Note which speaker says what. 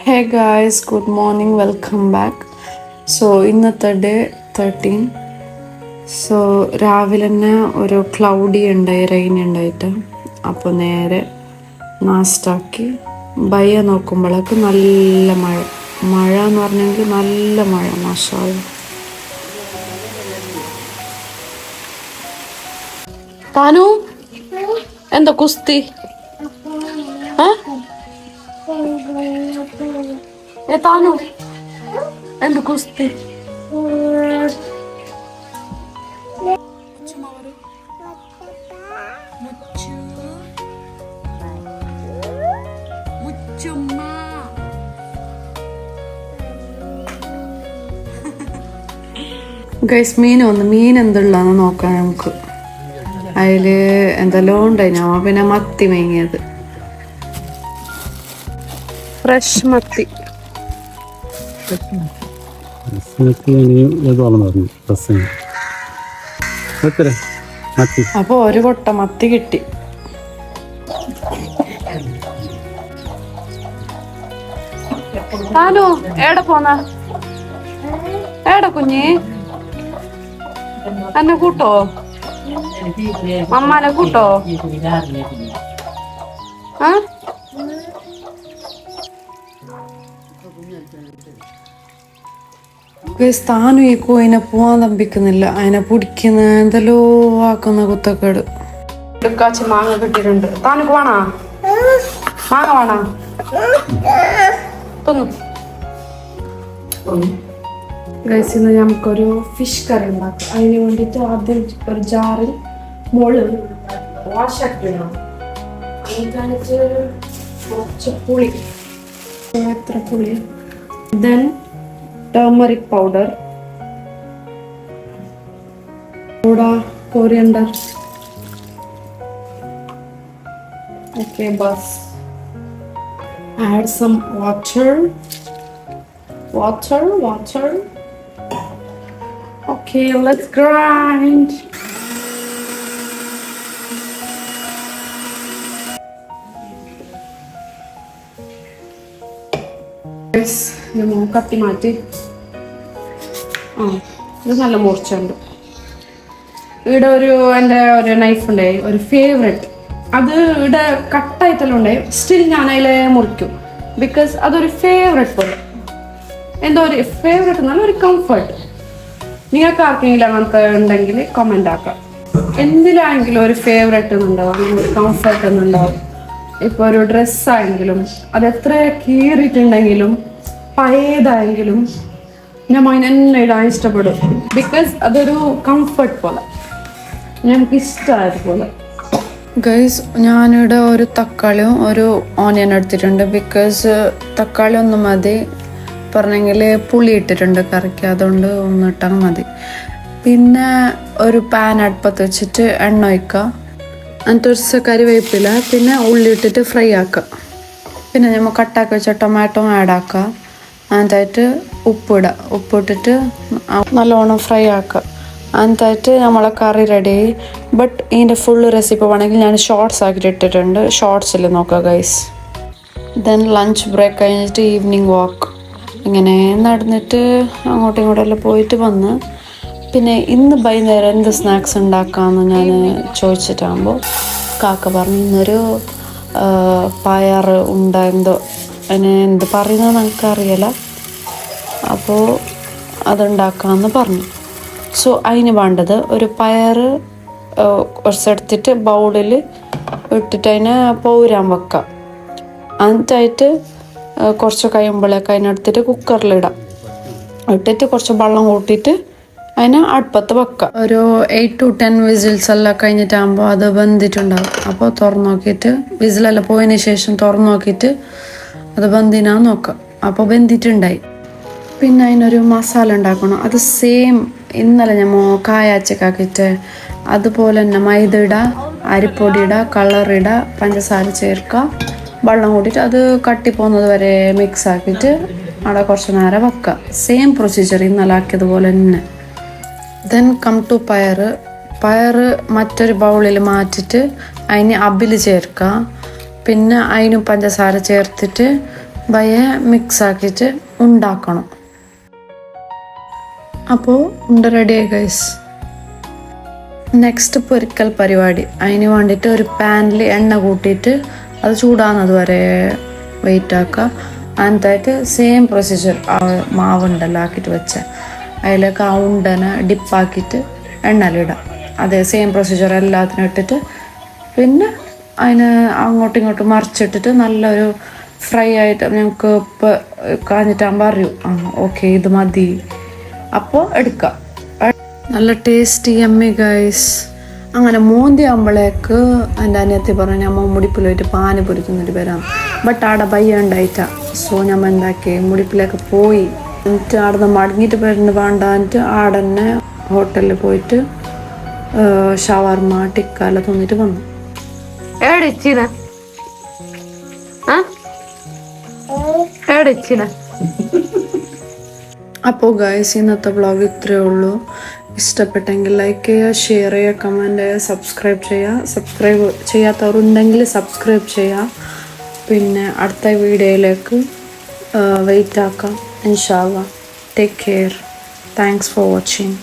Speaker 1: Hey guys, good morning, welcome back. So ഇന്നത്തെ day 13. So രാവിലെ തന്നെ ഒരു ക്ലൗഡി ഉണ്ടായി, റെയിൻ ഉണ്ടായിട്ട്. അപ്പോൾ നേരെ നാസ്റ്റാക്കി ബയ്യ നോക്കുമ്പോഴേക്ക് നല്ല മഴ എന്ന് പറഞ്ഞെങ്കിൽ നല്ല മഴ. മാഷാ അല്ലാ. താനു എന്താ കുസ്തി? താനു എന്ത് കുസ്തി? ഗൈസ് മീൻ വന്ന്, മീൻ എന്തുള്ളാന്ന് നോക്കാം നമുക്ക്. അതില് എന്തെല്ലാം ഉണ്ടായി. ഞാൻ പിന്നെ മത്തി മേങ്ങിയത്, ഫ്രഷ് മത്തി. അപ്പൊ ഒരു കൊട്ട മത്തി കിട്ടി. താനോ ഏടെ പോന്ന? ഏടെ കുഞ്ഞി എന്നെ കൂട്ടോ? അമ്മാനെ കൂട്ടോ? താനും ഈ കോയിനെ പോവാൻ തമ്പിക്കുന്നില്ല. അതിനെ പിടിക്കുന്ന എന്തെല്ലോ ആക്കുന്ന കുത്തക്കേട്. കാച്ചി മാങ്ങ കിട്ടിയിട്ടുണ്ട്. താനക്ക് വേണാ? മാങ്ങ വേണാ? ഗൈസ് ഇന്ന് നമുക്കൊരു ഫിഷ് കറി ഉണ്ടാക്കാം. അതിന് വേണ്ടിയിട്ട് ആദ്യം ഒരു ജാറിൽ മുളക് വാഷാക്കി ഇടണം. അതിനകത്ത് കുറച്ച് പുളി, എത്ര പുളി, then turmeric powder, soda, coriander. Okay, bus. Add some water. Okay, let's grind. Yes, കത്തി മാറ്റി. ഇത് നല്ല മൂർച്ചുണ്ട്. ഇവിടെ എൻ്റെ ഒരു നൈഫ് ഉണ്ട്, ഒരു ഫേവറേറ്റ്. അത് ഇവിടെ കട്ടായിട്ടെല്ലാം ഉണ്ട്. സ്റ്റിൽ ഞാൻ അതിലെ മുറിക്കും. ബിക്കോസ് അതൊരു ഫേവറേറ്റ് പോലെ, എന്തോ ഒരു ഫേവറേറ്റ് എന്നല്ല, ഒരു കംഫർട്ട്. നിങ്ങൾക്ക് ആർക്കെങ്കിലും അങ്ങനത്തെ ഉണ്ടെങ്കിൽ കമൻ്റ് ആക്കാം. എന്തിലാണെങ്കിലും ഒരു ഫേവറേറ്റ് എന്നുണ്ടാവും, ഒരു കംഫർട്ട് എന്നുണ്ടാവും. ഇപ്പോൾ ഒരു ഡ്രസ്സായെങ്കിലും അത് എത്ര കീറിയിട്ടുണ്ടെങ്കിലും പഴയതായെങ്കിലും ഞാൻ അതിനെന്നെ ഇടാൻ ഇഷ്ടപ്പെടും. ബിക്കോസ് അതൊരു കംഫർട്ട് പോലെ, ഞങ്ങൾക്ക് ഇഷ്ടമായതുപോലെ. ഗൈസ് ഞാനിവിടെ ഒരു തക്കാളിയും ഒരു ഓനിയൻ എടുത്തിട്ടുണ്ട്. ബിക്കോസ് തക്കാളി ഒന്ന് മതി, പറഞ്ഞെങ്കിൽ പുളി ഇട്ടിട്ടുണ്ട് കറിക്ക്, അതുകൊണ്ട് ഒന്നിട്ടാൽ മതി. പിന്നെ ഒരു പാൻ അടുപ്പത്ത് വെച്ചിട്ട് എണ്ണ ഒഴിക്കുക. എന്നിട്ട് ഒരു കറിവേപ്പില, പിന്നെ ഉള്ളി ഇട്ടിട്ട് ഫ്രൈ ആക്കുക. പിന്നെ നമ്മൾ കട്ടാക്കി വെച്ച ടൊമാറ്റോ ആഡ് ആക്കുക. എന്നിട്ടായിട്ട് ഉപ്പിട്ടിട്ട് നല്ലോണം ഫ്രൈ ആക്കുക. എന്നിട്ടായിട്ട് നമ്മളെ കറി റെഡി. ബട്ട് ഇതിൻ്റെ ഫുള്ള് റെസിപ്പി വേണമെങ്കിൽ ഞാൻ ഷോർട്സ് ആക്കിയിട്ട് ഇട്ടിട്ടുണ്ട്, ഷോർട്സിൽ നോക്കുക ഗൈസ്. ദെൻ ലഞ്ച് ബ്രേക്ക് കഴിഞ്ഞിട്ട് ഈവനിങ് വാക്ക് ഇങ്ങനെ നടന്നിട്ട് അങ്ങോട്ടും ഇങ്ങോട്ടെല്ലാം പോയിട്ട് വന്ന്. പിന്നെ ഇന്ന് വൈകുന്നേരം എന്ത് സ്നാക്സ് ഉണ്ടാക്കാമെന്ന് ഞാൻ ചോദിച്ചിട്ടാകുമ്പോൾ കാക്ക പറഞ്ഞു ഇന്നൊരു പയർ എന്തോ അതിന് എന്ത് പറയുന്നത് നമുക്കറിയില്ല, അപ്പോൾ അതുണ്ടാക്കാമെന്ന് പറഞ്ഞു. സോ അതിന് വേണ്ടത് ഒരു പയർ കുറച്ചെടുത്തിട്ട് ബൗളിൽ ഇട്ടിട്ട് അതിനെ പൗരാൻ വെക്കാം. എന്നിട്ടായിട്ട് കുറച്ച് കഴിയുമ്പോഴേക്ക് അതിനെടുത്തിട്ട് കുക്കറിലിടാം. ഇട്ടിട്ട് കുറച്ച് വെള്ളം കൂട്ടിയിട്ട് അതിനെ അടുപ്പത്ത് വെക്കുക. ഒരു 8 to 10 വിസിൽസ് എല്ലാം കഴിഞ്ഞിട്ടാകുമ്പോൾ അത് വെന്തിട്ടുണ്ടാകും. അപ്പോൾ തുറന്നു നോക്കിയിട്ട്, വിസിലെല്ലാം പോയതിന് ശേഷം തുറന്നു നോക്കിയിട്ട് അത് വെന്തിനാ നോക്കുക. അപ്പോൾ വെന്തിട്ടുണ്ടായി. പിന്നെ അതിനൊരു മസാല ഉണ്ടാക്കണം. അത് സെയിം ഇന്നലെ ഞാൻ കായാച്ചക്കാക്കിയിട്ട് അതുപോലെ തന്നെ മൈദ ഇടുക, അരിപ്പൊടി ഇടുക, കളർ ഇടുക, പഞ്ചസാര ചേർക്കുക, വെള്ളം കൂട്ടിയിട്ട് അത് കട്ടി പോകുന്നത് വരെ മിക്സ് ആക്കിയിട്ട് അവിടെ കുറച്ച് നേരം വെക്കുക. സെയിം പ്രൊസീജിയർ ഇന്നലെ ആക്കിയതുപോലെ തന്നെ. ദെൻ കം ടു പയർ മറ്റൊരു ബൗളിൽ മാറ്റിയിട്ട് അതിന് അബിൽ ചേർക്കുക. പിന്നെ അതിന് പഞ്ചസാര ചേർത്തിട്ട് ബയെ മിക്സ് ആക്കിയിട്ട് ഉണ്ടാക്കണം. അപ്പോൾ ഉണ്ട റെഡിയായി ഗൈസ്. നെക്സ്റ്റ് പൊരിക്കൽ പരിപാടി. അതിന് വേണ്ടിയിട്ട് ഒരു പാനിൽ എണ്ണ കൂട്ടിയിട്ട് അത് ചൂടാകുന്നത് വരെ വെയിറ്റ് ആക്കുക. അതിനകത്തായിട്ട് സെയിം പ്രൊസീജിയർ മാവുണ്ടല്ലോ ആക്കിയിട്ട് വെച്ച അതിലേക്ക് ആ ഉണ്ടനെ ഡിപ്പാക്കിയിട്ട് എണ്ണയിലിടാം. അതേ സെയിം പ്രൊസീജിയർ എല്ലാത്തിനും ഇട്ടിട്ട് പിന്നെ അതിന് അങ്ങോട്ടും ഇങ്ങോട്ടും മറിച്ചിട്ടിട്ട് നല്ലൊരു ഫ്രൈ ആയിട്ട് ഞങ്ങൾക്ക് ഇപ്പോൾ കാഞ്ഞിട്ടാകുമ്പോൾ അറിയും ഓക്കെ ഇത് മതി, അപ്പോൾ എടുക്കാം. നല്ല ടേസ്റ്റി യമ്മി ഗൈസ്. അങ്ങനെ മോന്തി ആകുമ്പോഴേക്ക് എൻ്റെ അനിയത്തി പറഞ്ഞു ഞാൻ മുടിപ്പിൽ പോയിട്ട് പാനിപൂരി തിന്നിട്ട് വരാം. ബട്ട് ആടെ ബയ്യ ഉണ്ടായിട്ടാ. സോ ഞാൻ എന്താക്കി മുടിപ്പിലേക്ക് പോയി. എന്നിട്ട് ആടെ നിന്ന് മടങ്ങിയിട്ട് വരുന്ന വേണ്ടാന്നിട്ട് ആടെ തന്നെ ഹോട്ടലിൽ പോയിട്ട് ഷവർമ ടിക്കാല തിന്നിട്ട് വന്നു. അപ്പോൾ ഗൈസ് ഇന്നത്തെ വ്ളോഗ് ഇത്രയേ ഉള്ളൂ. ഇഷ്ടപ്പെട്ടെങ്കിൽ ലൈക്ക് ചെയ്യുക, ഷെയർ ചെയ്യുക, കമൻറ്റ് ചെയ്യുക, സബ്സ്ക്രൈബ് ചെയ്യുക. സബ്സ്ക്രൈബ് ചെയ്യാത്തവരുണ്ടെങ്കിൽ സബ്സ്ക്രൈബ് ചെയ്യുക. പിന്നെ അടുത്ത വീഡിയോയിലേക്ക് വെയിറ്റ് ആക്കാം ഇൻഷാ അല്ലാഹ്. Take care. Thanks for watching.